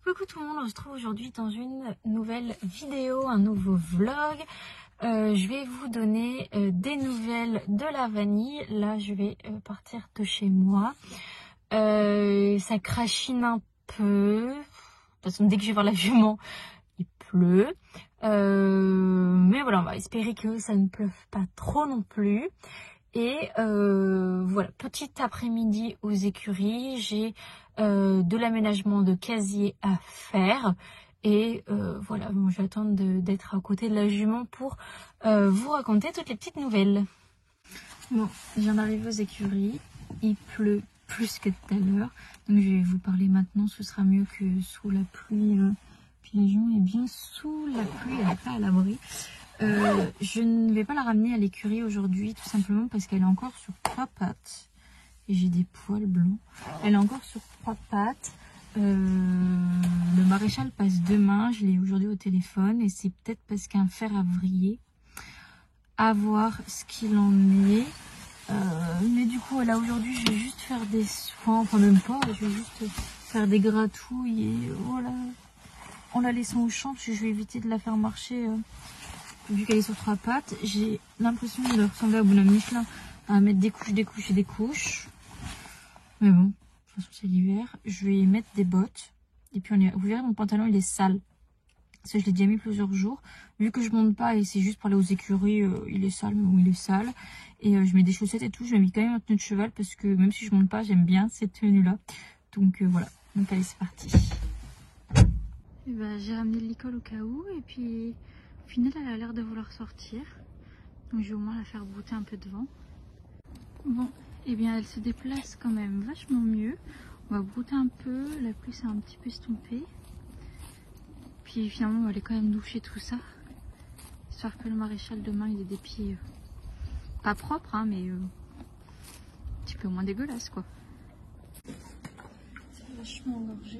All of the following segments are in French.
Coucou tout le monde, on se retrouve aujourd'hui dans une nouvelle vidéo, un nouveau vlog. Je vais vous donner des nouvelles de la vanille. Là je vais partir de chez moi. Ça crachine un peu. De toute façon dès que je vais voir la jument, il pleut. Mais voilà, on va espérer que ça ne pleuve pas trop non plus. Et voilà, petit après-midi aux écuries, j'ai de l'aménagement de casier à faire. Et voilà, bon, je vais attendre d'être à côté de la jument pour vous raconter toutes les petites nouvelles. Bon, j'en arrive aux écuries, il pleut plus que tout à l'heure. Donc je vais vous parler maintenant, ce sera mieux que sous la pluie. Puis la jument est bien sous la pluie, elle n'est pas à l'abri. Je ne vais pas la ramener à l'écurie aujourd'hui, tout simplement parce qu'elle est encore sur 3 pattes. Et j'ai des poils blancs. Elle est encore sur 3 pattes. Le maréchal passe demain. Je l'ai eu aujourd'hui au téléphone. Et c'est peut-être parce qu'un fer a vrillé. À voir ce qu'il en est. Mais du coup, là aujourd'hui, je vais juste faire des soins. Enfin, même pas. Je vais juste faire des gratouilles. Et voilà. En la laissant au champ, parce que je vais éviter de la faire marcher. Vu qu'elle est sur 3 pattes, j'ai l'impression de ressembler à Bonhomme Michelin, à mettre des couches, des couches et des couches. Mais bon, de toute façon c'est l'hiver. Je vais mettre des bottes. Et puis vous verrez, mon pantalon il est sale. Ça je l'ai déjà mis plusieurs jours. Vu que je monte pas et c'est juste pour aller aux écuries, il est sale, mais bon il est sale. Et je mets des chaussettes et tout. Je mets quand même une tenue de cheval parce que même si je monte pas, j'aime bien cette tenue là. Donc voilà. Donc allez, c'est parti. Et ben, j'ai ramené le licol au cas où et puis... Au final, elle a l'air de vouloir sortir. Donc je vais au moins la faire brouter un peu devant. Bon, et bien elle se déplace quand même vachement mieux. On va brouter un peu. La pluie s'est un petit peu estompée. Puis finalement, on va aller quand même doucher tout ça. Histoire que le maréchal demain, il ait des pieds pas propres, hein, mais un petit peu moins dégueulasse quoi. C'est vachement engorgé.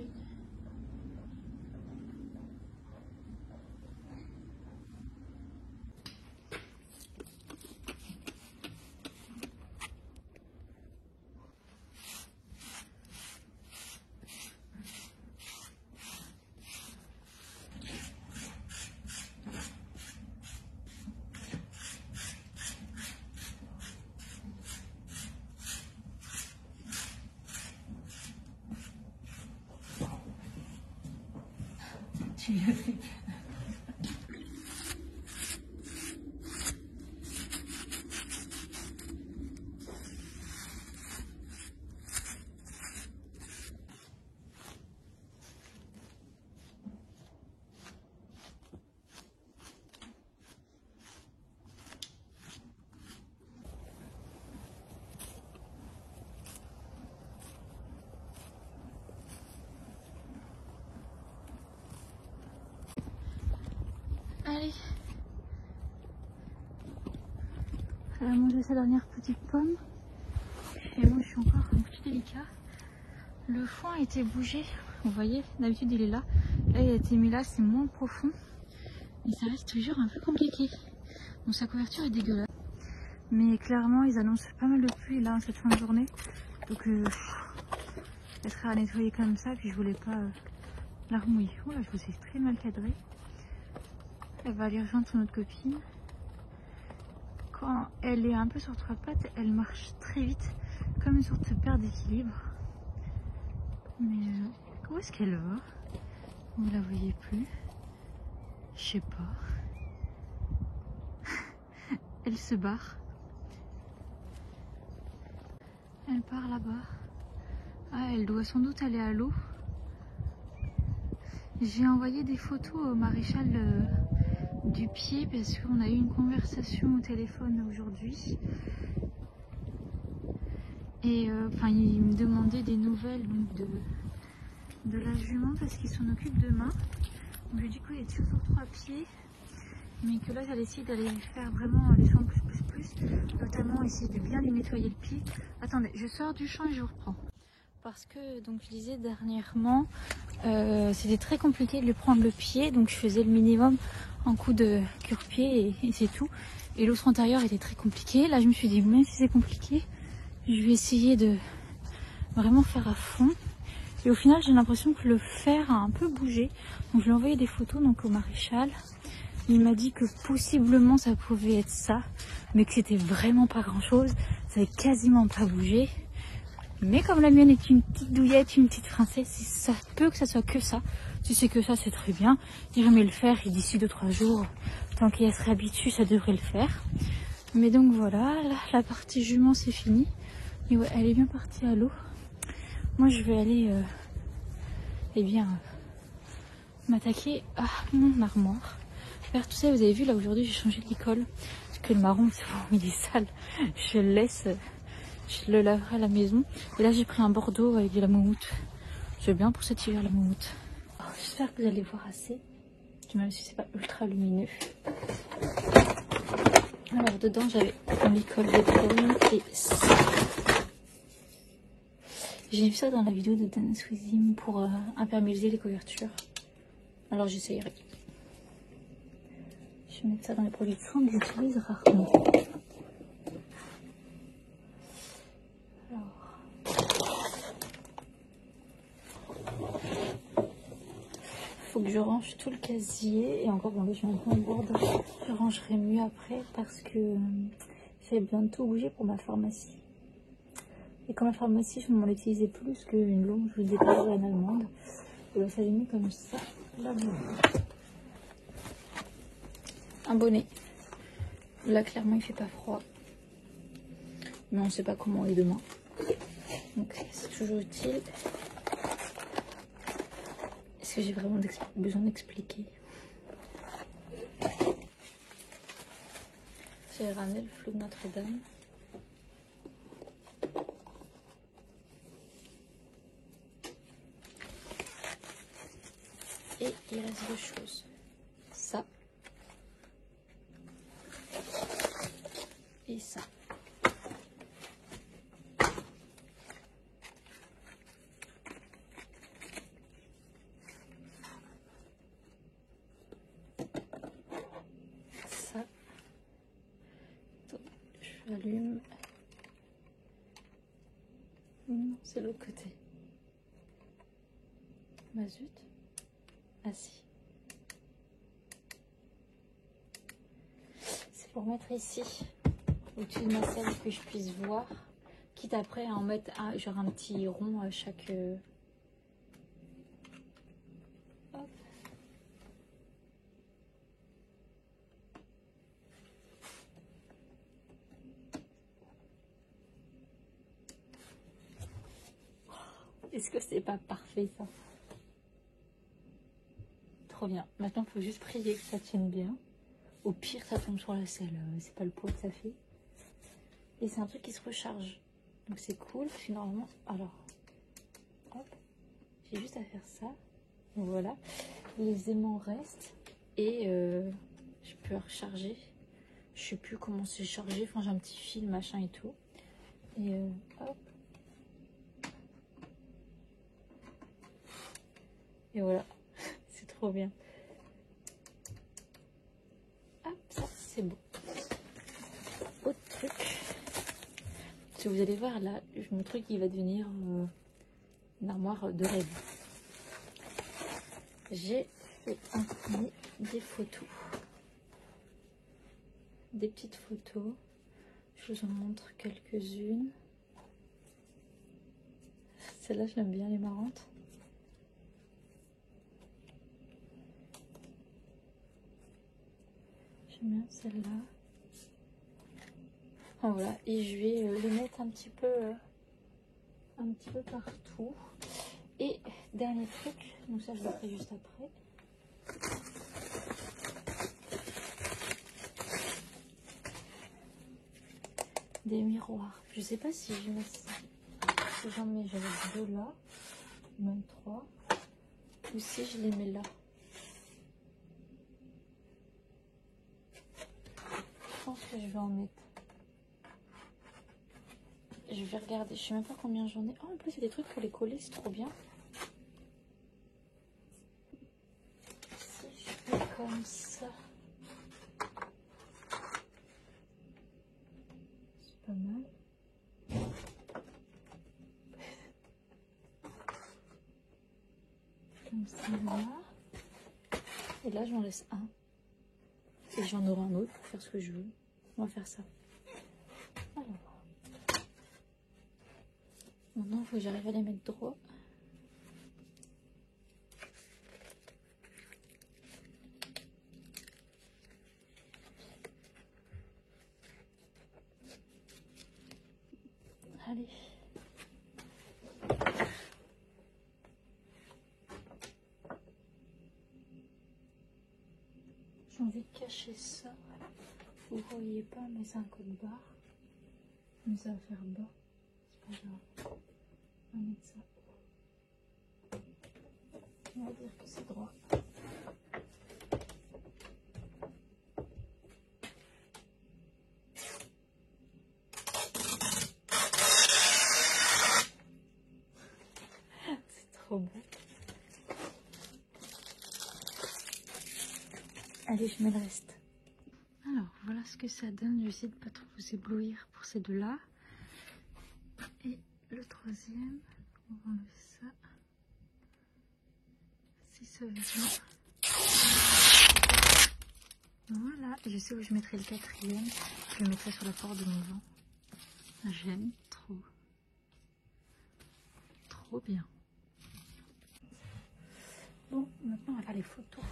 Tu le fais. Allez, elle a mangé sa dernière petite pomme et moi je suis encore un petit délicat. Le foin a été bougé, vous voyez, d'habitude il est là, là il a été mis là, c'est moins profond et ça reste toujours un peu compliqué. Donc sa couverture est dégueulasse, mais clairement ils annoncent pas mal de pluie là cette fin de journée, donc elle sera à nettoyer comme ça, puis je voulais pas la remouiller. Oula, je vous ai très mal cadré. Elle va aller rejoindre son autre copine. Quand elle est un peu sur 3 pattes, elle marche très vite, comme une sorte de perte d'équilibre. Mais où est-ce qu'elle va? Vous la voyez plus? Je sais pas. Elle se barre. Elle part là-bas. Ah, elle doit sans doute aller à l'eau. J'ai envoyé des photos au maréchal du pied parce qu'on a eu une conversation au téléphone aujourd'hui et enfin il me demandait des nouvelles donc, de la jument parce qu'il s'en occupe demain. Donc je lui ai dit qu'il est toujours sur 3 pieds mais que là j'allais essayer d'aller faire vraiment les soins plus, notamment essayer de bien lui nettoyer le pied. Attendez, je sors du champ et je vous reprends. Parce que, donc je disais dernièrement, c'était très compliqué de lui prendre le pied, donc je faisais le minimum en coup de cure-pied et c'est tout. Et l'autre antérieur était très compliqué. Là je me suis dit, même si c'est compliqué, je vais essayer de vraiment faire à fond. Et au final, j'ai l'impression que le fer a un peu bougé. Donc je lui ai envoyé des photos donc, au maréchal. Il m'a dit que possiblement ça pouvait être ça, mais que c'était vraiment pas grand chose. Ça avait quasiment pas bougé. Mais comme la mienne est une petite douillette, une petite princesse, ça peut que ça soit que ça. Si c'est que ça, c'est très bien. Il remet le fer et d'ici 2-3 jours, tant qu'elle se réhabitue, ça devrait le faire. Mais donc voilà, là, la partie jument c'est fini. Et ouais, elle est bien partie à l'eau. Moi je vais aller m'attaquer à mon armoire. Faire tout ça, vous avez vu là aujourd'hui j'ai changé de licol. Parce que le marron c'est bon, il est sale. Je le laisse, je le laverai à la maison. Et là j'ai pris un bordeaux avec de la moumoute. Je veux bien pour cet hiver la moumoute. J'espère que vous allez voir assez. Même si c'est pas ultra lumineux. Alors dedans j'avais mon licol de pommes et ça. J'ai vu ça dans la vidéo de Dan Swizim pour imperméabiliser les couvertures. Alors j'essayerai. Je vais mettre ça dans les produits de soins que j'utilise rarement. Alors. Faut que je range tout le casier. Et encore, bon, là, je suis un peu en borde. Je rangerai mieux après parce que j'ai besoin de tout bouger pour ma pharmacie. Et quand la pharmacie, je ne m'en l'utilisais plus qu'une longue, je vous dépasse en allemande. Et bien, ça j'ai mis comme ça. Là, un bonnet. Là, clairement, il fait pas froid. Mais on ne sait pas comment est demain. Donc, c'est toujours utile. Est-ce que j'ai vraiment besoin d'expliquer? J'ai ramené le flou de Notre-Dame. Et il reste deux choses. Ça. Et ça. Ça. Je allume. Non, c'est l'autre côté. Bah zut. Ah si. C'est pour mettre ici, au-dessus de ma selle, que je puisse voir. Quitte après à en mettre genre un petit rond à chaque... Hop. Est-ce que c'est pas parfait ça? Trop bien. Maintenant, il faut juste prier que ça tienne bien. Au pire, ça tombe sur la selle. C'est pas le poids que ça fait. Et c'est un truc qui se recharge. Donc c'est cool. Parce que normalement... Alors, hop. J'ai juste à faire ça. Voilà. Les aimants restent. Et je peux recharger. Je sais plus comment c'est chargé. Enfin, j'ai un petit fil, machin et tout. Et hop. Et voilà. C'est trop bien. Hop, ça c'est bon. Autre truc. Si vous allez voir là, mon truc il va devenir une armoire de rêve. J'ai fait imprimer des photos. Des petites photos. Je vous en montre quelques-unes. Celle-là, je l'aime bien, elle est marrante. J'aime bien celle-là. Oh, voilà, et je vais les mettre un petit peu partout. Et dernier truc, donc ça je le ferai juste après. Des miroirs. Je sais pas si je mets ça. Si j'en mets, j'avais deux là, même trois. Ou si je les mets là. Je pense que je vais en mettre. Je vais regarder, je sais même pas combien j'en ai. Oh, en plus, il y a des trucs pour les coller, c'est trop bien. Si je fais comme ça, c'est pas mal. Comme ça, là. Et là, j'en laisse un. Et j'en aurai un autre pour faire ce que je veux. On va faire ça. Alors. Maintenant, il faut que j'arrive à les mettre droit. Allez. J'ai envie de cacher ça. Vous voyez pas, mais c'est un code barre. Mais ça va faire bas. C'est pas grave. On va mettre ça. On va dire que c'est droit. C'est trop beau. Allez, je mets le reste. Alors, voilà ce que ça donne. Je vais essayer de pas trop vous éblouir pour ces deux-là. Et le troisième, on va enlever ça. Si ça va bien. Voilà, je sais où je mettrai le quatrième. Je le mettrai sur la porte de mon vent. J'aime trop. Trop bien. Bon, maintenant on va faire les photos.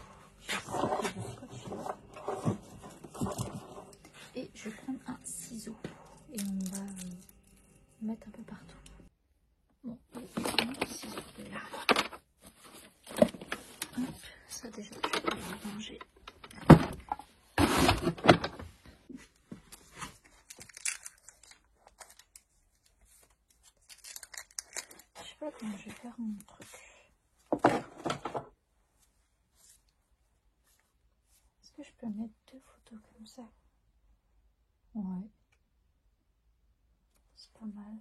Et je vais prendre un ciseau. Et on va mettre un peu partout. Bon, et je prends le ciseau là. Hop, ça déjà, je vais le ranger. Je sais pas comment je vais faire mon truc. Est-ce que je peux mettre deux photos comme ça? Ouais. C'est pas mal.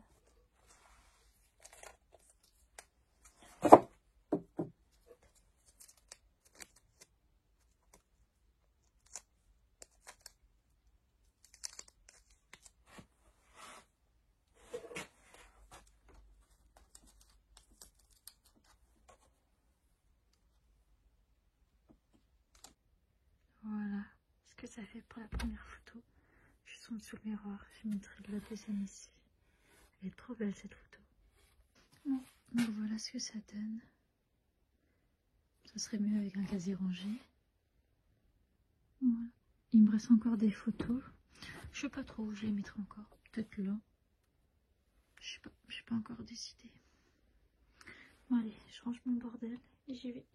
Voilà ce que ça fait pour la première photo. Je tombe sous le miroir. Je mettrai de la deuxième ici. Elle est trop belle cette photo. Bon, donc voilà ce que ça donne. Ça serait mieux avec un casier rangé. Voilà. Il me reste encore des photos. Je sais pas trop où je les mettrai encore. Peut-être là. Je sais pas encore décidé. Bon allez, je range mon bordel et j'y vais.